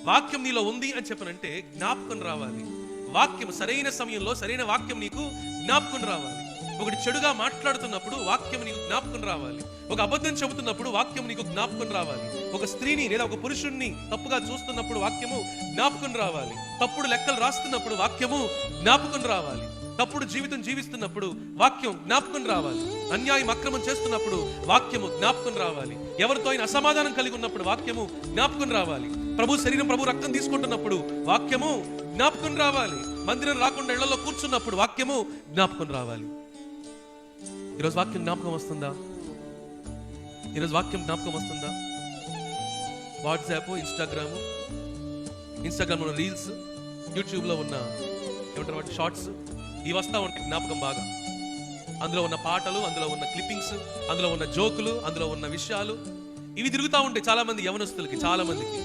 వాక్యం నీలో ఉంది అని చెప్పనంటే జ్ఞాపకం రావాలి. వాక్యం సరైన సమయంలో సరైన వాక్యం నీకు జ్ఞాపకం రావాలి. ఒకటి చెడుగా మాట్లాడుతున్నప్పుడు వాక్యం నీకు జ్ఞాపకం రావాలి. ఒక అబద్ధం చెబుతున్నప్పుడు వాక్యం నీకు జ్ఞాపకం రావాలి. ఒక స్త్రీని లేదా ఒక పురుషుణ్ణి తప్పుగా చూస్తున్నప్పుడు వాక్యము జ్ఞాపకం రావాలి. తప్పుడు లెక్కలు రాస్తున్నప్పుడు వాక్యము జ్ఞాపకం రావాలి. తప్పుడు జీవితం జీవిస్తున్నప్పుడు వాక్యం జ్ఞాపకం రావాలి. అన్యాయం అక్రమం చేస్తున్నప్పుడు వాక్యము జ్ఞాపకం రావాలి. ఎవరితో అయినా అసమాధానం కలిగి ఉన్నప్పుడు వాక్యము జ్ఞాపకం రావాలి. ప్రభు శరీరం ప్రభు రక్తం తీసుకుంటున్నప్పుడు వాక్యము జ్ఞాపకం రావాలి. మందిరం రాకుండా ఇళ్లలో కూర్చున్నప్పుడు వాక్యము జ్ఞాపకం రావాలి. ఈరోజు వాక్యం జ్ఞాపకం వస్తుందా? ఈరోజు వాక్యం జ్ఞాపకం వస్తుందా? వాట్సాప్, ఇన్స్టాగ్రామ్ రీల్స్, యూట్యూబ్లో ఉన్న ఏమంటారు వాటి షార్ట్స్, ఇవి వస్తూ ఉంటాయి జ్ఞాపకం బాగా. అందులో ఉన్న పాటలు, అందులో ఉన్న క్లిప్పింగ్స్, అందులో ఉన్న జోకులు, అందులో ఉన్న విషయాలు ఇవి తిరుగుతూ ఉంటాయి చాలా మంది యవనస్తులకి, చాలా మందికి.